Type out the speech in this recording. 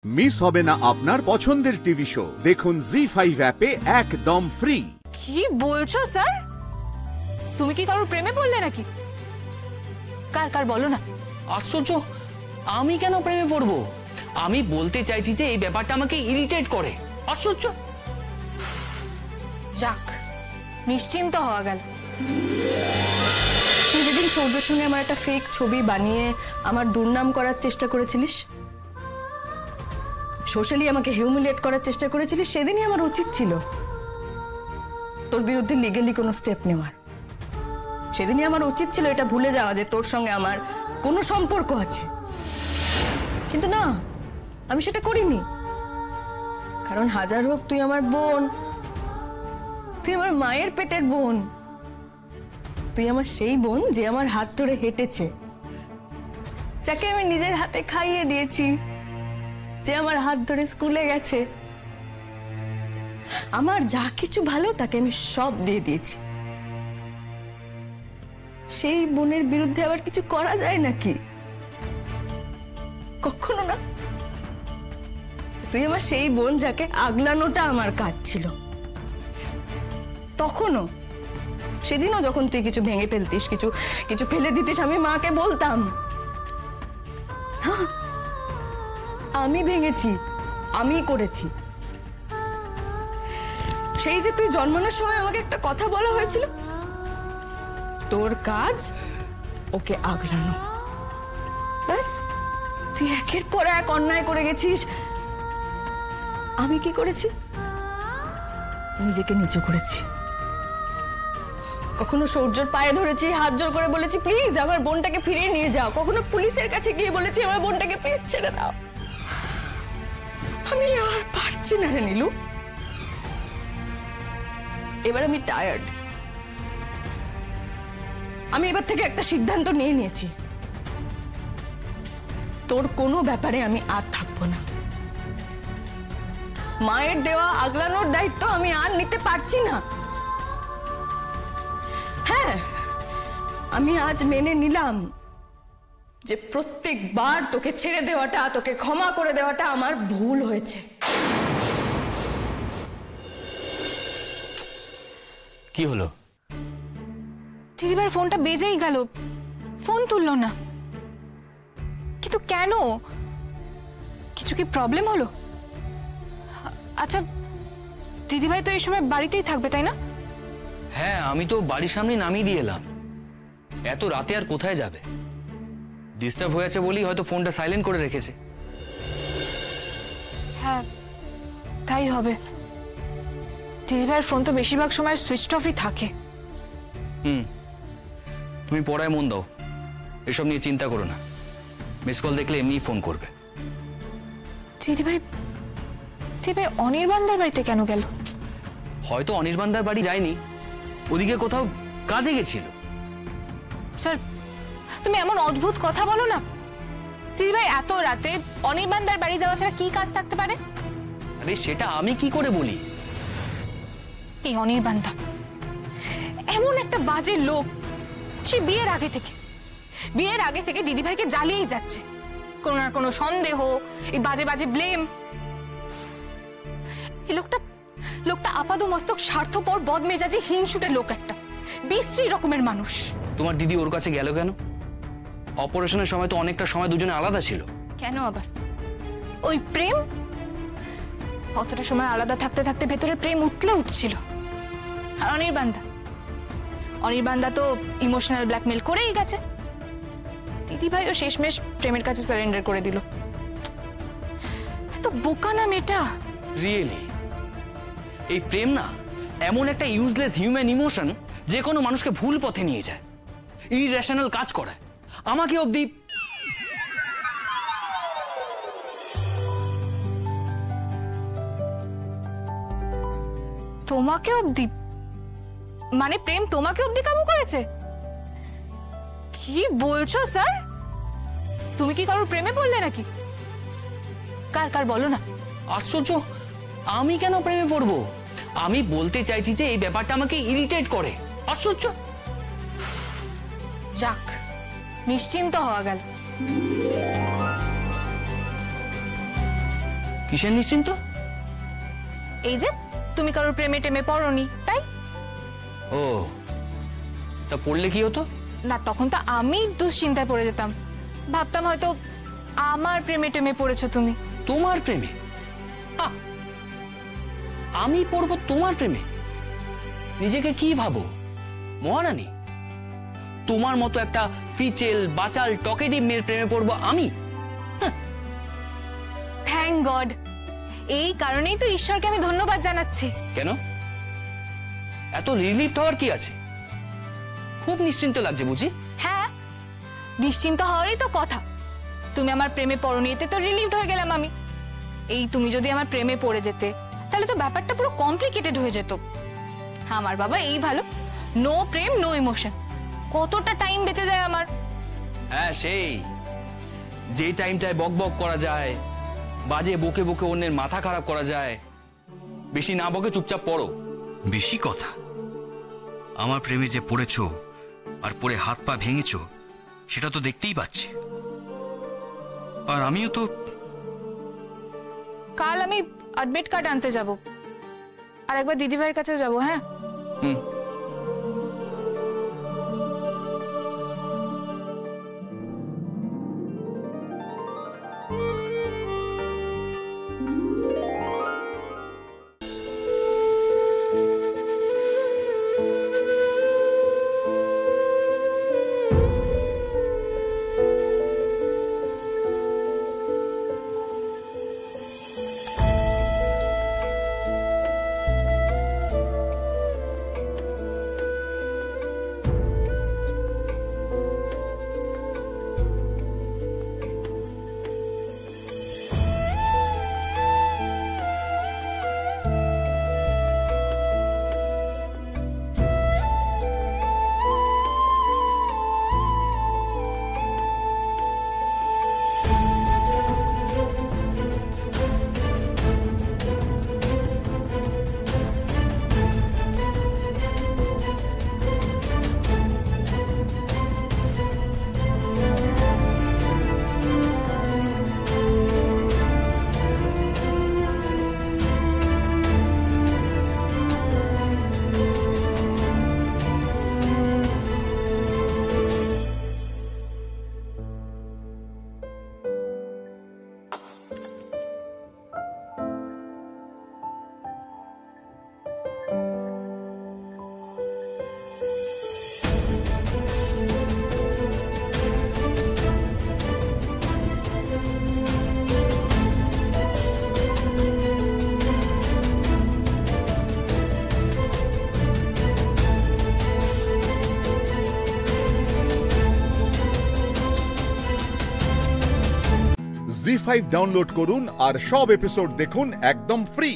Miss হবে না আপনার পছন্দের টিভি শো। দেখুন জি5 অ্যাপে একদম ফ্রি। কি বলছো স্যার? তুমি কি কারোর প্রেমে পড়লে নাকি? কার কার বলো না। আশ্চর্য, আমি কেন প্রেমে পড়বো? আমি বলতে চাইছি যে এই ব্যাপারটা আমাকে ইরিটেট করে। আশ্চর্য। যাক, নিশ্চিন্ত হওয়া গেল। তুই যেদিন সৌর্যের সঙ্গে আমার একটা ফেক ছবি বানিয়ে আমার দুর্নাম করার চেষ্টা করেছিলিস, সোশ্যালি আমাকে হিউমিলিয়েট করার চেষ্টা করেছিলিস, সেদিনই আমার উচিত ছিল তোর বিরুদ্ধে লিগ্যালি কোনো স্টেপ নেওয়ার। সেদিনই আমার উচিত ছিল এটা ভুলে যাওয়া যে তোর সঙ্গে আমার কোনো সম্পর্ক আছে। কিন্তু না, আমি সেটা করিনি। কারণ হাজার হোক তুই আমার বোন, তুই আমার মায়ের পেটের বোন, তুই আমার সেই বোন যে আমার হাত ধরে হেঁটেছে, যাকে আমি নিজের হাতে খাইয়ে দিয়েছি, যে আমার হাত ধরে স্কুলে গেছে। আমার যা কিছু ভালো তাকে আমি সব দিয়ে দিয়েছি। সেই বোনের বিরুদ্ধে আবার কিছু করা যায় নাকি? কখনো না। তুই আমার সেই বোন যাকে আগলানোটা আমার কাজ ছিল। তখনও, সেদিনও যখন তুই কিছু ভেঙে ফেলতিস, কিছু কিছু ফেলে দিতিস, আমি মাকে বলতাম আমি ভেঙেছি, আমি করেছি। সেই যে তুই জন্মানোর সময় আমাকে একটা কথা বলা হয়েছিল, তোর কাজ ওকে আগলানো। ব্যাস, তুই একের পর এক অন্যায় করে গেছিস। আমি কি করেছি? নিজেকে নিচু করেছি। কখনো সৌর্যর পায়ে ধরেছি, হাত জোর করে বলেছি প্লিজ আমার বোনটাকে ফিরিয়ে নিয়ে যাও। কখনো পুলিশের কাছে গিয়ে বলেছি আমার বোনটাকে প্লিজ ছেড়ে দাও। আমি আর পারছি না রে নীলু। এবার আমি টায়ার্ড। আমি এবার থেকে একটা সিদ্ধান্ত নিয়ে নিয়েছি, তোর কোনো ব্যাপারে আমি আর থাকবো না। মায়ের দেওয়া আগলানোর দায়িত্ব আমি আর নিতে পারছি না। হ্যাঁ, আমি আজ মেনে নিলাম যে প্রত্যেকবার তোকে ছেড়ে দেওয়াটা, তোকে ক্ষমা করে দেওয়াটা আমার ভুল হয়েছে। কি হলো? দিদিভাইয়ের ফোনটা বেজেই গেল, ফোন তুললো না। কিন্তু কেন? কিছু কি প্রবলেম হলো? আচ্ছা, দিদিভাই তো এই সময় বাড়িতেই থাকবে তাই না? হ্যাঁ, আমি তো বাড়ির সামনে নামিয়ে দিয়ে এলাম। এত রাতে আর কোথায় যাবে? ডিস্টার্ব হয়েছে বলেই হয়তো ফোনটা সাইলেন্ট করে রেখেছে। হ্যাঁ, তাই হবে। দিদিভাইয়ের ফোন তো বেশিরভাগ সময় সুইচ অফই থাকে। তুমি পড়ায় মন দাও, এসব নিয়ে চিন্তা করো না। মিস কল দেখলে এমনিই ফোন করবে। দিদিভাই অনির্বাণদার বাড়িতে কেন গেল? হয়তো অনির্বাণদার বাড়ি যায়নি, ওদিকে কোথাও কাজে গেছিল। স্যার, তুমি এমন অদ্ভুত কথা বলো না। দিদিভাই এত রাতে অনির্বাণদার বাড়ি যাওয়া ছাড়া কি কাজ থাকতে পারে? আরে সেটা আমি কি করে বলি? এই অনির্বাণদা এমন একটা বাজে লোক, সে বিয়ের আগে থেকে দিদিভাইকে জ্বালিয়েই যাচ্ছে। কোনো না কোনো সন্দেহ, এই বাজে বাজে ব্লেম। এই লোকটা আপাদমস্তক স্বার্থপর, বদমেজাজি, হিংসুটে লোক, একটা বিশ্রী রকমের মানুষ। তোমার দিদি ওর কাছে গেল কেন? অপারেশনের সময় তো অনেকটা সময় দুজনে আলাদা ছিল। কেন আবার? ওই প্রেম। অতটা সময় আলাদা থাকতে থাকতে ভেতরে প্রেম উঠলে উঠছিল। আর অনির্বাণদা তো ইমোশনাল ব্ল্যাকমেল করেই গেছে। দিদিভাইও শেষমেশ প্রেমের কাছে সারেন্ডার করে দিল। এত বোকা না মেয়েটা। রিয়েলি এই প্রেম না এমন একটা ইউজলেস হিউম্যান ইমোশন, যে কোনো মানুষকে ভুল পথে নিয়ে যায়, ইররেশনাল কাজ করায়। আমাকে অবধি তোমাকে অবধি মানে প্রেম তোমাকে অবধি কাবু করেছে? কি বলছো স্যার? তুমি কি কারোর প্রেমে পড়লে নাকি? কার কার বলো না। আশ্চর্য, আমি কেন প্রেমে পড়বো? আমি বলতে চাইছি যে এই ব্যাপারটা আমাকে ইরিটেট করে। আশ্চর্য। যাক, নিশ্চিন্ত হওয়া গেল। কিসের নিশ্চিন্ত? এই যে তুমি কারোর প্রেমে টেমে পড়োনি, তাই? ও, তা পড়লে কি হতো? না, তখন তো আমি দুশ্চিন্তায় পড়ে যেতাম, ভাবতাম হয়তো আমার প্রেমে টেমে পড়েছো তুমি। তোমার প্রেমে? আমি পড়বো তোমার প্রেমে? নিজেকে কি ভাবো মহারানী? তোমার মতো একটা পিচেল বাচাল টকেটিভ মেয়ের প্রেমে পড়বো আমি? থ্যাংক গড, এই কারণেই তো ঈশ্বরকে আমি ধন্যবাদ জানাচ্ছি। কেন? এত রিলিফ হওয়ার কি আছে? খুব নিশ্চিন্ত লাগছে বুঝি? হ্যাঁ, নিশ্চিন্ত হওয়ারই তো কথা। তুমি আমার প্রেমে পড়োনি, এতে তো রিলিভড হয়ে গেলাম আমি। এই তুমি যদি আমার প্রেমে পড়ে যেতে, তাহলে তো ব্যাপারটা পুরো কমপ্লিকেটেড হয়ে যেত। আমার বাবা এই ভালো, নো প্রেম নো ইমোশন, কতটা টাইম বেঁচে যায় আমার। হ্যাঁ, সেই যে টাইমটায় বক বক করা যায়, বাজে বকে বকে অন্যের মাথা খারাপ করা যায়। বেশি না বকে চুপচাপ পড়ো। বেশি কথা? আমার প্রেমে যে পড়েছো আর পড়ে হাত পা ভেঙেছো, সেটা তো দেখতেই পাচ্ছি। আর আমিও তো। কাল আমি অ্যাডমিট কার্ড আনতে যাব, আর একবার দিদিভাইয়ের কাছেও যাব। হ্যাঁ, জি5 ডাউনলোড করুন আর সব এপিসোড দেখুন একদম ফ্রি।